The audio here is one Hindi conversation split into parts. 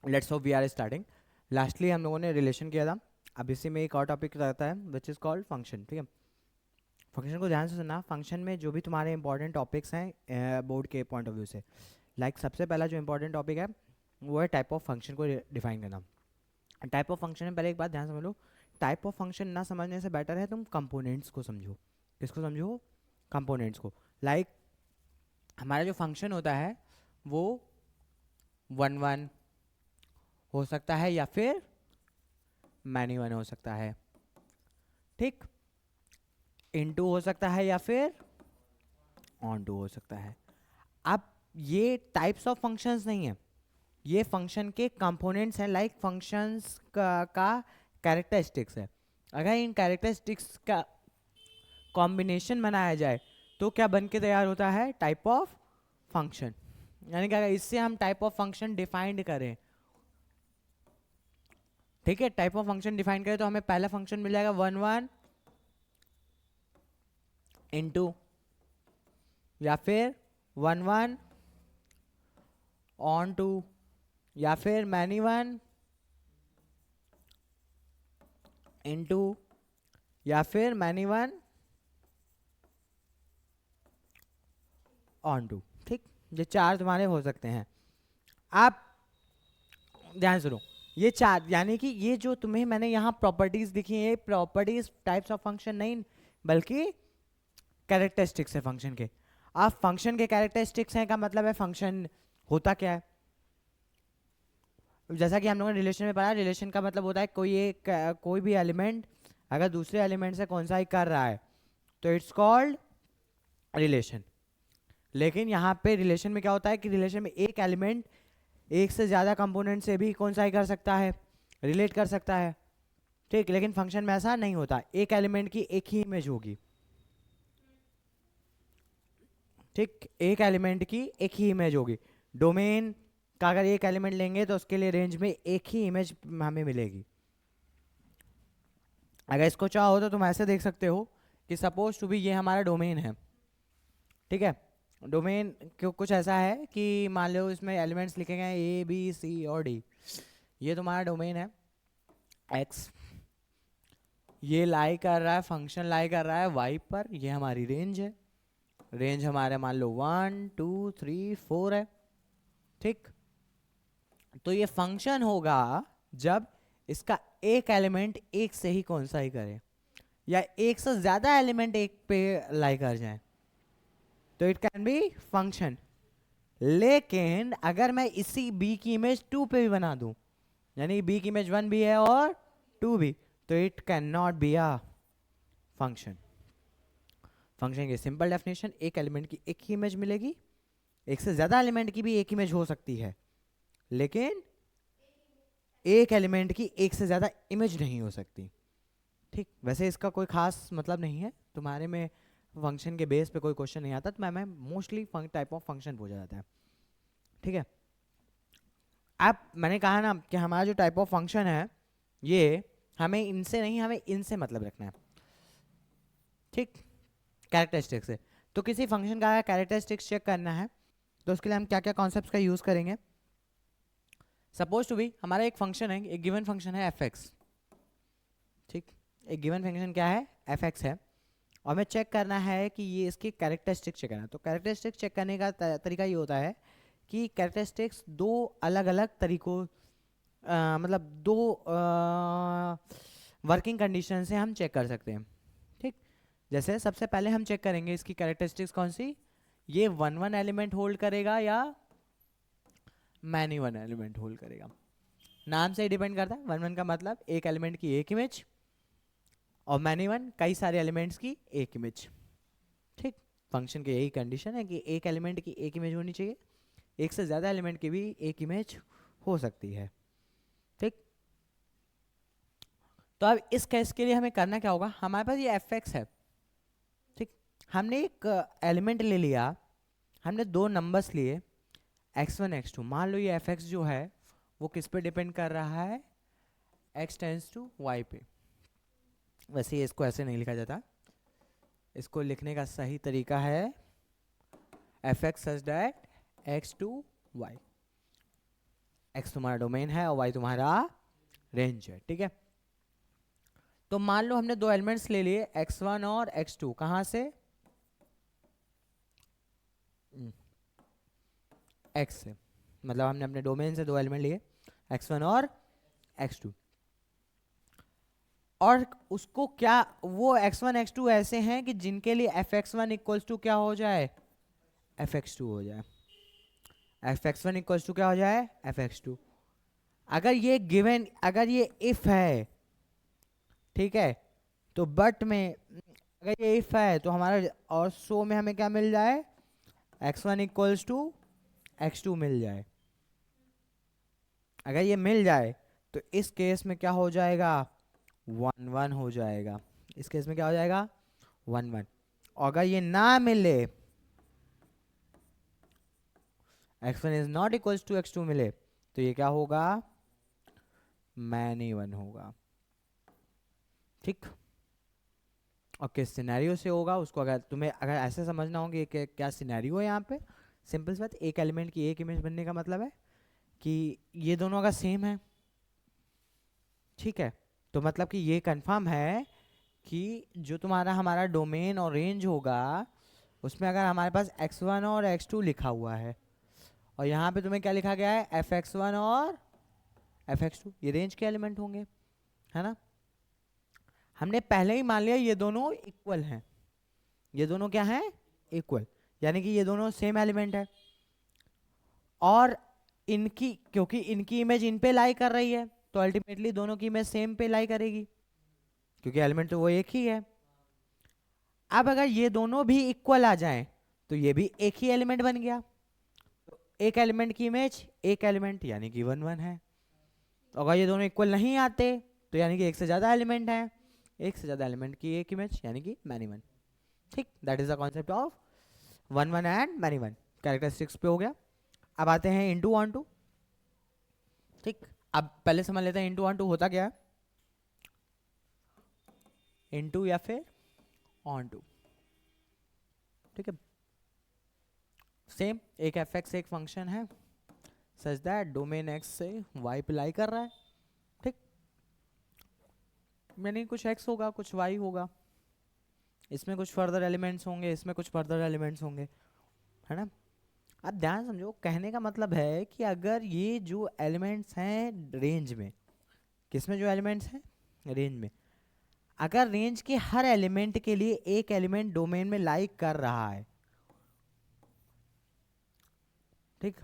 Let's hope we are starting. Lastly हम लोगों ने रिलेशन किया था, अब इसी में एक और टॉपिक रहता है विच इज़ कॉल्ड फंक्शन। ठीक है, फंक्शन को ध्यान से सुनना। फंक्शन में जो भी तुम्हारे इंपॉर्टेंट टॉपिक्स हैं बोर्ड के पॉइंट ऑफ व्यू से, सबसे पहला जो इंपॉर्टेंट टॉपिक है वो है टाइप ऑफ फंक्शन को डिफाइन करना। टाइप ऑफ फंक्शन में पहले एक बात ध्यान समझ लो, टाइप ऑफ फंक्शन ना समझने से बेटर है तुम कंपोनेंट्स को समझो। किसको समझो? कंपोनेंट्स को। लाइक हमारा जो फंक्शन होता है वो 1 1 हो सकता है या फिर मैनी 1 हो सकता है, ठीक, इनटू हो सकता है या फिर ऑन टू हो सकता है। अब ये टाइप्स ऑफ फंक्शंस नहीं है, ये फंक्शन के कंपोनेंट्स हैं। लाइक फंक्शंस का कैरेक्टरिस्टिक्स है। अगर इन कैरेक्टरिस्टिक्स का कॉम्बिनेशन बनाया जाए तो क्या बन के तैयार होता है? Type of function. यानी कि अगर इससे हम टाइप ऑफ फंक्शन डिफाइंड करें, ठीक है, टाइप ऑफ फंक्शन डिफाइन करें तो हमें पहला फंक्शन मिल जाएगा 1 1 इनटू या फिर 1 1 ऑन टू या फिर मैनी 1 इनटू या फिर मैनी 1 ऑन टू। ठीक, ये चार तुम्हारे हो सकते हैं। आप ध्यान सुनो, ये चार यानी कि ये जो तुम्हें मैंने यहाँ प्रॉपर्टीज दिखी है, प्रॉपर्टीज टाइप्स ऑफ फंक्शन नहीं बल्कि कैरेक्टरिस्टिक्स है फंक्शन के। आप फंक्शन के कैरेक्टरिस्टिक्स हैं का मतलब है फंक्शन होता क्या है। जैसा कि हम लोगों ने रिलेशन में पढ़ा, रिलेशन का मतलब होता है कोई भी एलिमेंट अगर दूसरे एलिमेंट से कौन सा ही कर रहा है तो इट्स कॉल्ड रिलेशन। लेकिन यहाँ पे रिलेशन में क्या होता है कि रिलेशन में एक एलिमेंट एक से ज़्यादा कंपोनेंट से भी कौन सा ही कर सकता है, रिलेट कर सकता है, ठीक। लेकिन फंक्शन में ऐसा नहीं होता, एक एलिमेंट की एक ही इमेज होगी, ठीक, एक एलिमेंट की एक ही इमेज होगी। डोमेन का अगर एक एलिमेंट लेंगे तो उसके लिए रेंज में एक ही इमेज हमें मिलेगी। अगर इसको चाहो तो तुम ऐसे देख सकते हो कि सपोज टू बी ये हमारा डोमेन है, ठीक है। डोमेन कुछ ऐसा है कि मान लो इसमें एलिमेंट्स लिखे गए ए बी सी और डी। ये तुम्हारा डोमेन है एक्स, ये लाई कर रहा है, फंक्शन लाई कर रहा है वाई पर, ये हमारी रेंज है। रेंज हमारे मान लो 1 2 3 4 है, ठीक। तो ये फंक्शन होगा जब इसका एक एलिमेंट एक से ही कौन सा ही करे या एक से ज्यादा एलिमेंट एक पे लाई कर जाए तो इट कैन बी फंक्शन। लेकिन अगर मैं इसी बी की इमेज 2 पे भी बना दूं, यानी बी की इमेज 1 भी है और 2 भी, तो it can not be a function. Function की सिंपल डेफिनेशन, एक एलिमेंट की एक ही इमेज मिलेगी, एक से ज्यादा एलिमेंट की भी एक इमेज हो सकती है, लेकिन एक एलिमेंट की एक से ज्यादा इमेज नहीं हो सकती, ठीक। वैसे इसका कोई खास मतलब नहीं है, तुम्हारे में फंक्शन के बेस पे कोई क्वेश्चन नहीं आता तो मैं मोस्टली टाइप ऑफ फंक्शन पूछा जाता है, ठीक है। अब मैंने कहा ना कि हमारा जो टाइप ऑफ फंक्शन है ये हमें इनसे नहीं, हमें इनसे मतलब रखना है, ठीक, कैरेक्टरिस्टिक्स से। तो किसी फंक्शन का कैरेक्टरिस्टिक्स चेक करना है तो उसके लिए हम क्या क्या कॉन्सेप्ट्स का यूज करेंगे। सपोज टू बी हमारा एक फंक्शन है, एक गिवन फंक्शन है एफ एक्स, ठीक। एक गिवन फंक्शन क्या है? एफ एक्स है, और हमें चेक करना है कि ये इसकी कैरेक्टरिस्टिक चेक करना है। तो कैरेक्टरिस्टिक चेक करने का तरीका ये होता है कि कैरेक्टरिस्टिक्स दो अलग अलग तरीकों मतलब दो वर्किंग कंडीशन से हम चेक कर सकते हैं, ठीक। जैसे सबसे पहले हम चेक करेंगे इसकी कैरेक्टरिस्टिक्स कौन सी, ये 1 1 एलिमेंट होल्ड करेगा या मैनी 1 एलिमेंट होल्ड करेगा। नाम से ही डिपेंड करता है, 1 1 का मतलब एक एलिमेंट की एक इमेज और मैनी 1 कई सारे एलिमेंट्स की एक इमेज, ठीक। फंक्शन की यही कंडीशन है कि एक एलिमेंट की एक इमेज होनी चाहिए, एक से ज़्यादा एलिमेंट की भी एक इमेज हो सकती है, ठीक। तो अब इस केस के लिए हमें करना क्या होगा, हमारे पास ये एफ एक्स है, ठीक। हमने एक एलिमेंट ले लिया, हमने दो नंबर्स लिए x1 x2। मान लो ये एफ एक्स जो है वो किस पे डिपेंड कर रहा है, x टेंस टू y पे। वैसे इसको ऐसे नहीं लिखा जाता, इसको लिखने का सही तरीका है F X such that x to y। x तुम्हारा डोमेन है और y तुम्हारा रेंज है, ठीक है। तो मान लो हमने दो एलिमेंट्स ले लिए x1 और x2, कहां से, x से, मतलब हमने अपने डोमेन से दो एलिमेंट लिए x1 और x2, और उसको क्या, वो x1 x2 ऐसे हैं कि जिनके लिए fx1 इक्वल्स टू क्या हो जाए, fx2 हो जाए, fx1 इक्वल्स टू क्या हो जाए, fx2। अगर ये गिवन, अगर ये इफ है, ठीक है, तो बट में अगर ये इफ है तो हमारा, और सो में हमें क्या मिल जाए, x1 इक्वल्स टू x2 मिल जाए। अगर ये मिल जाए तो इस केस में क्या हो जाएगा, 1 1 हो जाएगा, इस केस में क्या हो जाएगा, 1 1। और अगर ये ना मिले, x1 is not equals to x2 मिले, तो ये क्या होगा, मैनी वन होगा, ठीक। और किस सिनेरियो से होगा उसको, अगर तुम्हें अगर ऐसे समझना हो कि क्या सिनेरियो है यहाँ पे, सिंपल सी बात, एक एलिमेंट की एक इमेज बनने का मतलब है कि ये दोनों अगर सेम है, ठीक है, तो मतलब कि ये कंफर्म है कि जो तुम्हारा हमारा डोमेन और रेंज होगा उसमें अगर हमारे पास x1 और x2 लिखा हुआ है और यहाँ पे तुम्हें क्या लिखा गया है, fx1 और fx2, ये रेंज के एलिमेंट होंगे, है ना। हमने पहले ही मान लिया ये दोनों इक्वल हैं, ये दोनों क्या हैं, इक्वल, यानी कि ये दोनों सेम एलिमेंट है, और इनकी, क्योंकि इनकी इमेज इन पे लाई कर रही है तो अल्टीमेटली दोनों की इमेज सेम पे लाई करेगी, क्योंकि एलिमेंट तो वो एक ही है। अब अगर ये दोनों भी इक्वल आ जाएं तो ये भी एक ही एलिमेंट बन गया, तो एक एलिमेंट की इमेज एक एलिमेंट, यानी कि 1 1 है। अगर ये दोनों इक्वल नहीं आते तो यानी कि एक से ज्यादा एलिमेंट है, एक से ज्यादा एलिमेंट की एक इमेज यानी कि मैनी वन, ठीक। That is the concept of 1 1 and many one. Characteristics पे हो गया। अब आते हैं इनटू ऑन टू, ठीक। अब पहले समझ लेते हैं इनटू ऑन टू होता क्या है, इनटू या फिर ऑन टू, ठीक है। सेम एक fx एक फंक्शन है सच दैट डोमेन x से y पे लाई कर रहा है, ठीक। यानी कुछ x होगा कुछ y होगा, इसमें कुछ फर्दर एलिमेंट्स होंगे, इसमें कुछ फर्दर एलिमेंट्स होंगे, है ना। अब ध्यान समझो, कहने का मतलब है कि अगर ये जो एलिमेंट्स हैं रेंज में, किसमें जो एलिमेंट्स हैं रेंज में, अगर रेंज के हर एलिमेंट के लिए एक एलिमेंट डोमेन में लाई कर रहा है, ठीक,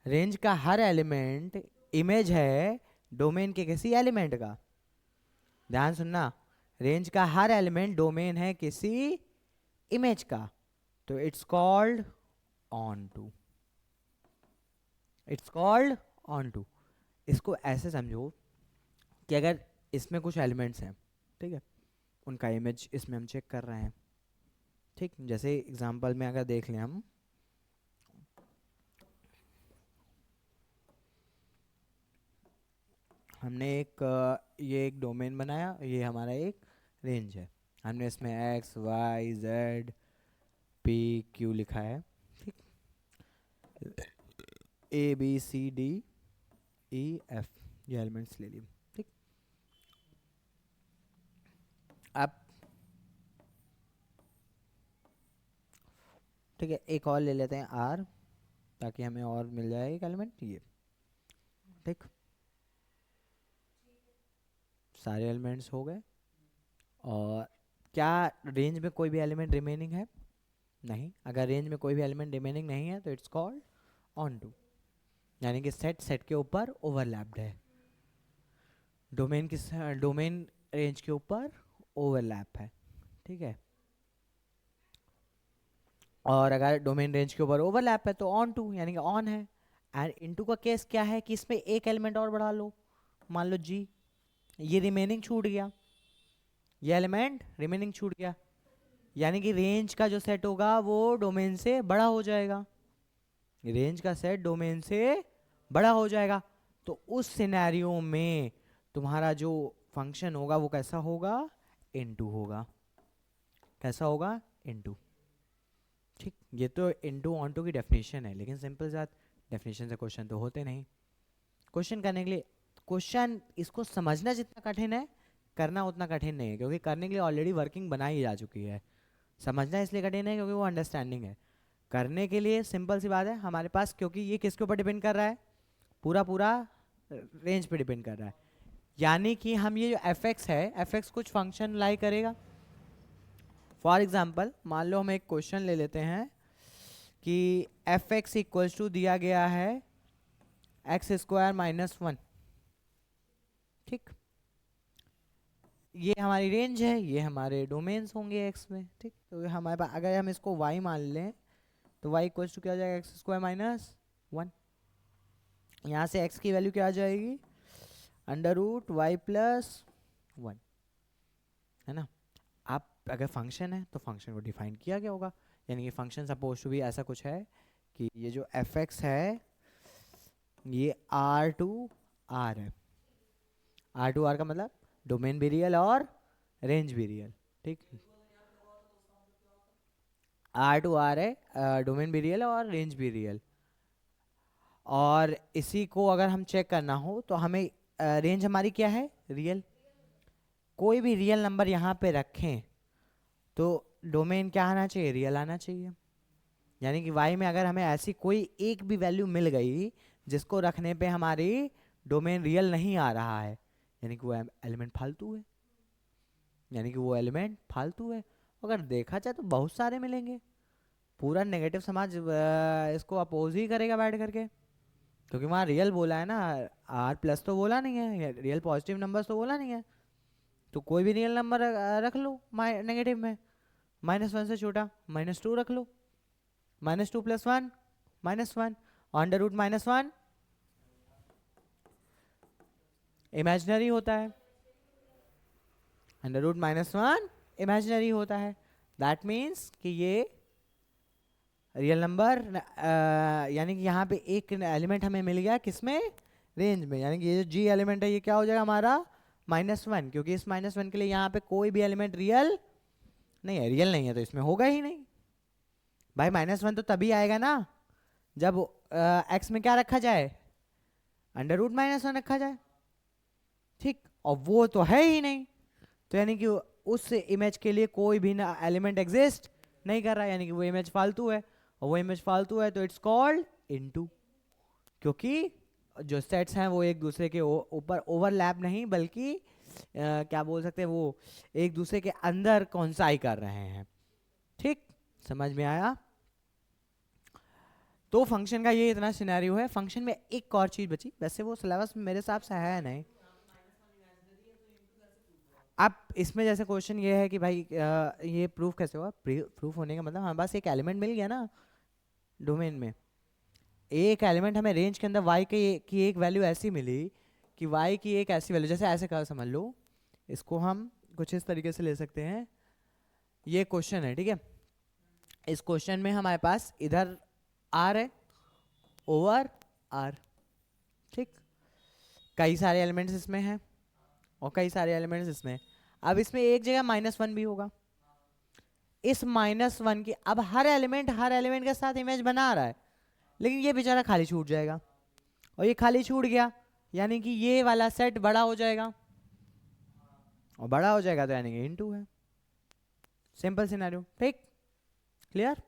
रेंज का हर एलिमेंट इमेज है डोमेन के किसी एलिमेंट का, ध्यान सुनना, रेंज का हर एलिमेंट डोमेन है किसी इमेज का, तो it's called onto, it's called onto. इसको ऐसे समझो कि अगर इसमें कुछ एलिमेंट्स हैं, ठीक है, उनका इमेज इसमें हम चेक कर रहे हैं, ठीक। जैसे एग्जांपल में अगर देख लें हम, हमने एक ये एक डोमेन बनाया, ये हमारा एक रेंज है, हमने इसमें x y z p q लिखा है, ठीक, a b c d e f ये एलिमेंट्स ले लिए, ठीक। अब ठीक है, एक और ले लेते हैं r, ताकि हमें और मिल जाए एक एलिमेंट, ये, ठीक। सारे एलिमेंट्स हो गए, और क्या रेंज में कोई भी एलिमेंट रिमेनिंग है, नहीं। अगर रेंज में कोई भी एलिमेंट रिमेनिंग नहीं है तो इट्स कॉल्ड ऑन टू, यानी कि सेट सेट के ऊपर ओवरलैप्ड है, डोमेन की डोमेन रेंज के ऊपर ओवरलैप है, ठीक है। और अगर डोमेन रेंज के ऊपर ओवरलैप है तो ऑन टू यानी कि ऑन है। एंड इनटू का केस क्या है कि इसमें एक एलिमेंट और बढ़ा लो, मान लो जी, ये रिमेनिंग छूट गया, ये एलिमेंट रिमेनिंग छूट गया, यानी कि रेंज का जो सेट होगा वो डोमेन से बड़ा हो जाएगा, रेंज का सेट डोमेन से बड़ा हो जाएगा। तो उस सिनेरियो में तुम्हारा जो फंक्शन होगा वो कैसा होगा, इनटू होगा, कैसा होगा, इनटू, ठीक। ये तो इनटू ऑन टू की डेफिनेशन है, लेकिन सिंपल बात, डेफिनेशन से क्वेश्चन तो होते नहीं। क्वेश्चन करने के लिए, क्वेश्चन इसको समझना जितना कठिन है, करना उतना कठिन नहीं है, क्योंकि करने के लिए ऑलरेडी वर्किंग बनाई जा चुकी है। समझना इसलिए कठिन है क्योंकि वो अंडरस्टैंडिंग है। करने के लिए सिंपल सी बात है हमारे पास, क्योंकि ये किसके ऊपर डिपेंड कर रहा है, पूरा पूरा रेंज पे डिपेंड कर रहा है। यानी कि हम ये जो fx है, fx कुछ फंक्शन लाई करेगा। फॉर एग्जाम्पल मान लो हम एक क्वेश्चन ले लेते हैं कि fx इक्वल्स टू दिया गया है x² - 1। ठीक, ये हमारी रेंज है, ये हमारे डोमेन्स होंगे x में। ठीक, तो हमारे पास अगर हम इसको y मान लें तो y इक्वल्स टू क्या हो जाएगा, x² - 1। यहाँ से x की वैल्यू क्या आ जाएगी, √y + 1, है ना। आप अगर फंक्शन है तो फंक्शन को डिफाइन किया गया होगा, यानी कि फंक्शन सपोज टू भी ऐसा कुछ है कि ये जो fx है ये R है। R का मतलब डोमेन भी रियल और रेंज भी रियल। ठीक, R है, डोमेन भी रियल और रेंज भी रियल। और इसी को अगर हम चेक करना हो तो हमें रेंज हमारी क्या है, रियल। कोई भी रियल नंबर यहाँ पे रखें तो डोमेन क्या आना चाहिए, रियल आना चाहिए। यानी कि y में अगर हमें ऐसी कोई एक भी वैल्यू मिल गई जिसको रखने पे हमारी डोमेन रियल नहीं आ रहा है, यानी कि वो एलिमेंट फालतू है। यानी कि वो एलिमेंट फालतू है। अगर देखा जाए तो बहुत सारे मिलेंगे। पूरा नेगेटिव समाज इसको अपोज ही करेगा बैठ करके, क्योंकि वहाँ रियल बोला है ना, R+ तो बोला नहीं है, रियल पॉजिटिव नंबर्स तो बोला नहीं है। तो कोई भी रियल नंबर रख लो नेगेटिव में, -1 से छोटा -2 रख लो, -2 + 1 -1, √-1 इमेजिनरी होता है, √-1 इमेजिनरी होता है। दैट मीन्स कि ये रियल नंबर, यानी कि यहाँ पे एक एलिमेंट हमें मिल गया किसमें, रेंज में। यानी कि ये जो g एलिमेंट है ये क्या हो जाएगा हमारा -1, क्योंकि इस -1 के लिए यहाँ पे कोई भी एलिमेंट रियल नहीं है। रियल नहीं है तो इसमें होगा ही नहीं भाई। -1 तो तभी आएगा ना जब x में क्या रखा जाए, √-1 रखा जाए। ठीक, और वो तो है ही नहीं, तो यानी कि उस इमेज के लिए कोई भी ना एलिमेंट एग्जिस्ट नहीं कर रहा है, यानी कि वो इमेज फालतू है। और वो इमेज फालतू है तो इट्स कॉल्ड इनटू, क्योंकि जो सेट्स हैं वो एक दूसरे के ऊपर ओवरलैप नहीं बल्कि क्या बोल सकते हैं, वो एक दूसरे के अंदर कॉन्साई कर रहे हैं। ठीक, समझ में आया। तो फंक्शन का ये इतना सिनेरियो है। फंक्शन में एक और चीज बची, वैसे वो सिलेबस में मेरे हिसाब से है नहीं। अब इसमें जैसे क्वेश्चन ये है कि भाई ये प्रूफ कैसे हुआ। प्रूफ होने का मतलब हमारे पास एक एलिमेंट मिल गया ना डोमेन में, एक एलिमेंट हमें रेंज के अंदर y की एक वैल्यू ऐसी मिली कि y की एक ऐसी वैल्यू, जैसे ऐसे कर समझ लो, इसको हम कुछ इस तरीके से ले सकते हैं। ये क्वेश्चन है, ठीक है। इस क्वेश्चन में हमारे पास इधर r है ओवर r। ठीक, कई सारे एलिमेंट्स इसमें हैं और कई सारे एलिमेंट्स इसमें। अब इसमें एक जगह -1 भी होगा। इस -1 की अब हर एलिमेंट के साथ इमेज बना रहा है, लेकिन ये बेचारा खाली छूट जाएगा। और ये खाली छूट गया यानी कि ये वाला सेट बड़ा हो जाएगा, और बड़ा हो जाएगा तो यानी कि इनटू है। Simple scenario. ठीक, क्लियर।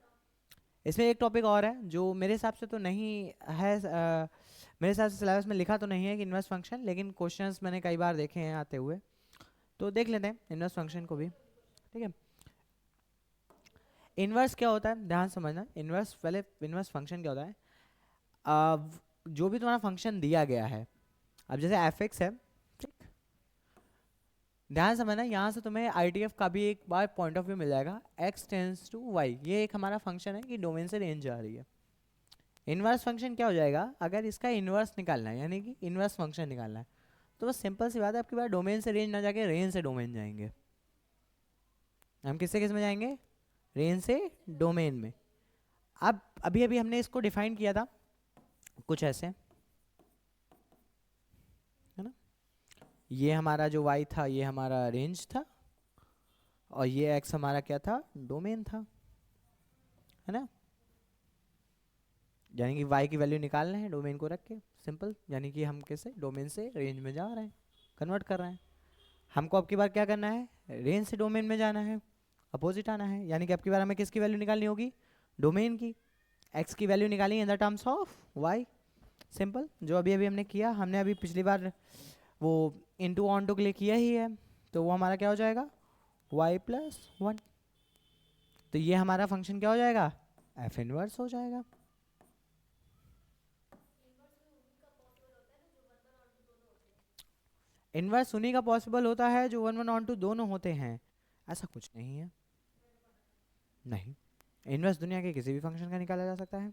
इसमें एक टॉपिक और है जो मेरे हिसाब से तो नहीं है, मेरे हिसाब से सिलेबस में लिखा तो नहीं है कि इनवर्स फंक्शन, लेकिन क्वेश्चंस मैंने कई बार देखे हैं आते हुए, तो देख लेते हैं इनवर्स फंक्शन को भी। ठीक है, इनवर्स क्या होता है ध्यान समझना। इनवर्स पहले, इनवर्स फंक्शन क्या होता है, जो भी तुम्हारा फंक्शन दिया गया है, अब जैसे fx है, ठीक, ध्यान समझना, यहाँ से तुम्हें ITF का भी एक बार पॉइंट ऑफ व्यू मिल जाएगा। x टेंड्स टू y, ये एक हमारा फंक्शन है कि डोमेन से रेंज जा रही है। इनवर्स फंक्शन क्या हो जाएगा, अगर इसका इनवर्स निकालना है यानी कि इनवर्स फंक्शन निकालना है, तो बस सिंपल सी बात है, आपकी बार डोमेन से रेंज ना जाके रेंज से डोमेन जाएंगे। हम किससे किस में जाएंगे, रेंज से डोमेन में। अब अभी अभी हमने इसको डिफाइन किया था कुछ ऐसे, है ना। ये हमारा जो y था ये हमारा रेंज था, और ये x हमारा क्या था, डोमेन था, है ना। यानी कि y की वैल्यू निकालना है डोमेन को रख के, सिंपल, यानी कि हम कैसे डोमेन से रेंज में जा रहे हैं, कन्वर्ट कर रहे हैं। हमको अब की बार क्या करना है, रेंज से डोमेन में जाना है, अपोजिट आना है, यानी कि अब की बार हमें किसकी वैल्यू निकालनी होगी, डोमेन की। x की वैल्यू निकाली in the terms of y, simple, जो अभी अभी हमने किया, हमने अभी पिछली बार वो इनटू ऑन टू के लिए किया ही है, तो वो हमारा क्या हो जाएगा, y+1। तो ये हमारा फंक्शन क्या हो जाएगा, f इनवर्स हो जाएगा। इनवर्स उन्हीं का पॉसिबल होता है जो 1/(1) दोनों होते हैं, ऐसा कुछ नहीं है, नहीं, इनवर्स दुनिया के किसी भी फंक्शन का निकाला जा सकता है।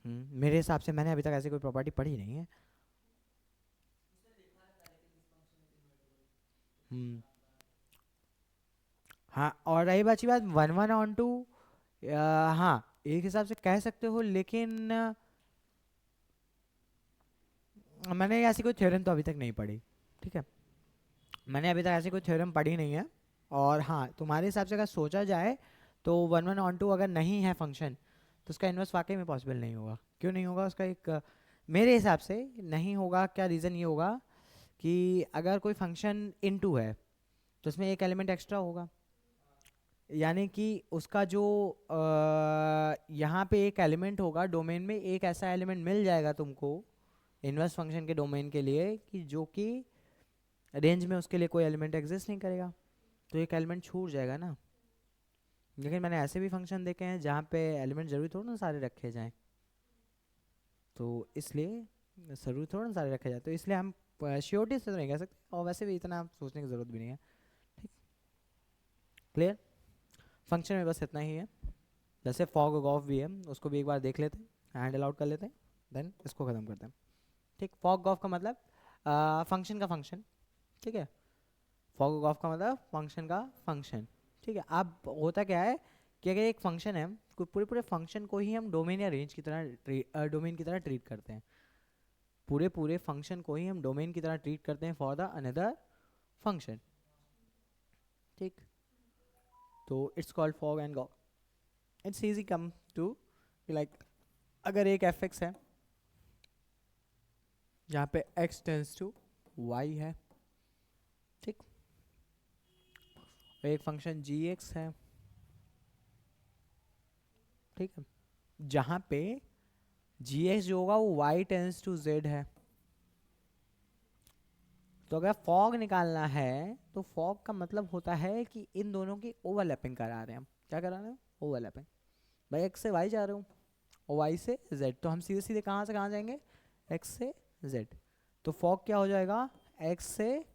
मेरे हिसाब से मैंने अभी तक ऐसी कोई प्रॉपर्टी पढ़ी नहीं है। हम्म हाँ, और रही बात 1/(1) हाँ, एक हिसाब से कह सकते हो, लेकिन मैंने ऐसी कोई थ्योरम तो अभी तक नहीं पढ़ी, ठीक है, मैंने अभी तक ऐसी कोई थ्योरम पढ़ी नहीं है। और हाँ, तुम्हारे हिसाब से अगर सोचा जाए तो 1/(1) अगर नहीं है फंक्शन, तो उसका इन्वर्स वाकई में पॉसिबल नहीं होगा। क्यों नहीं होगा उसका एक मेरे हिसाब से नहीं होगा, क्या रीज़न ये होगा कि अगर कोई फंक्शन इनटू है तो उसमें एक एलिमेंट एक्स्ट्रा होगा, यानी कि उसका जो यहाँ पे एक एलिमेंट होगा डोमेन में, एक ऐसा एलिमेंट मिल जाएगा तुमको इनवर्स फंक्शन के डोमेन के लिए कि जो कि रेंज में उसके लिए कोई एलिमेंट एग्जिस्ट नहीं करेगा, तो एक एलिमेंट छूट जाएगा ना। लेकिन मैंने ऐसे भी फंक्शन देखे हैं जहाँ पे एलिमेंट ज़रूरी थोड़ा ना सारे रखे जाएं, तो इसलिए ज़रूरी थोड़ा ना सारे रखे जाए, तो इसलिए हम श्योरिटी से तो नहीं कह सकते, और वैसे भी इतना सोचने की ज़रूरत भी नहीं है। ठीक, क्लियर, फंक्शन में बस इतना ही है। जैसे फॉग ऑफ भी है, उसको भी एक बार देख लेते हैं, हैंडल आउट कर लेते हैं, देन इसको ख़त्म करते हैं। ठीक, फॉग ऑफ का मतलब फंक्शन का फंक्शन, ठीक है, फॉग ऑफ का मतलब फंक्शन का फंक्शन, ठीक है। अब होता क्या है कि अगर एक फंक्शन है, कोई पूरे पूरे फंक्शन को ही हम डोमेन या रेंज की तरह डोमेन की तरह ट्रीट करते हैं, पूरे पूरे फंक्शन को ही हम डोमेन की तरह ट्रीट करते हैं फॉर द अनदर फंक्शन, ठीक। तो it's called fog and gof. It's easy come to like, अगर एक एफ एक्स है जहाँ पे x टेंस टू y है, ठीक, और एक फंक्शन जी एक्स है, ठीक है, जहाँ पे जी एक्स जो होगा वो y टेंस टू z है। तो अगर फॉग निकालना है तो फॉग का मतलब होता है कि इन दोनों की ओवरलैपिंग करा रहे हैं हम, क्या करा रहे हैं, ओवरलैपिंग। भाई x से y जा रहे हो और y से z, तो हम सीधे सीधे कहाँ से कहाँ जाएंगे, x से z, तो फॉग क्या हो जाएगा, x से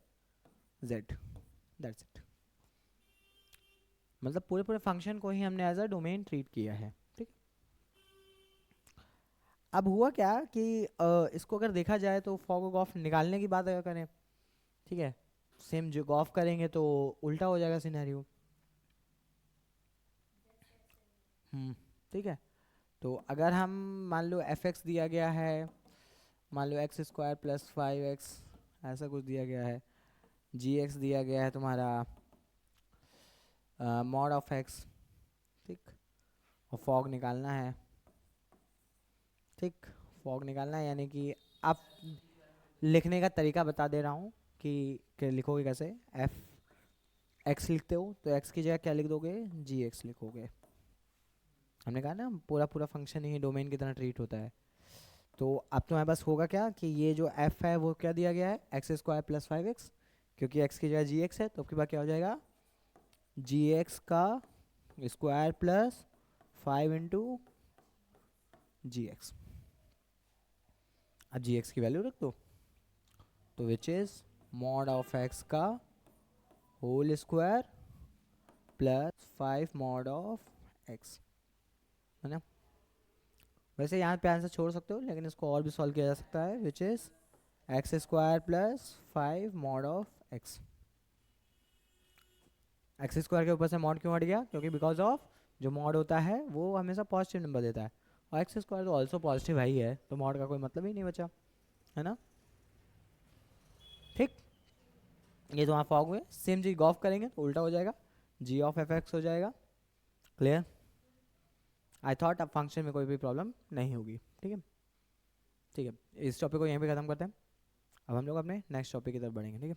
z, दैट्स इट। मतलब पूरे पूरे फंक्शन को ही हमने एज अ डोमेन ट्रीट किया है, ठीक। अब हुआ क्या कि इसको अगर देखा जाए तो फॉग ऑफ निकालने की बात अगर करें, ठीक है, सेम जो ऑफ करेंगे तो उल्टा हो जाएगा सिनेरियो। ठीक है, तो अगर हम मान लो एफ एक्स दिया गया है, मान लो x² + 5x, ऐसा कुछ दिया गया है, जी एक्स दिया गया है तुम्हारा मॉड ऑफ एक्स, ठीक, और फॉग निकालना है, ठीक, फॉग निकालना है, यानी कि आप लिखने का तरीका बता दे रहा हूँ कि लिखोगे कैसे, एफ एक्स लिखते हो तो एक्स की जगह क्या लिख दोगे, जी एक्स लिखोगे। हमने कहा ना पूरा पूरा फंक्शन ही डोमेन की तरह ट्रीट होता है। तो अब तुम्हारे पास होगा क्या कि ये जो f है वो क्या दिया गया है, x² + 5x, क्योंकि x की जगह जी एक्स है, तो आपके पास क्या हो जाएगा, जी एक्स का स्क्वायर प्लस 5 × जी एक्स। अब जी एक्स की वैल्यू रख दो, तो which is mod of x का whole square plus 5 mod of x, है ना। वैसे यहाँ पे आंसर छोड़ सकते हो, लेकिन इसको और भी सॉल्व किया जा सकता है, which is x² + 5 mod of x। X square के ऊपर से मॉड क्यों हट गया, क्योंकि बिकॉज ऑफ जो मॉड होता है वो हमेशा पॉजिटिव नंबर देता है, और एक्स स्क्वायर तो ऑल्सो पॉजिटिव है ही है, तो मॉड का कोई मतलब ही नहीं बचा, है ना। ठीक, ये तो वहाँ फॉग हुए, सेम चीज गॉफ करेंगे तो उल्टा हो जाएगा, जी ऑफ एफ एक्स हो जाएगा क्लियर? आई थॉट अब फंक्शन में कोई भी प्रॉब्लम नहीं होगी। ठीक है, ठीक है, इस टॉपिक को यहीं पे ख़त्म करते हैं। अब हम लोग अपने नेक्स्ट टॉपिक की तरफ बढ़ेंगे। ठीक है।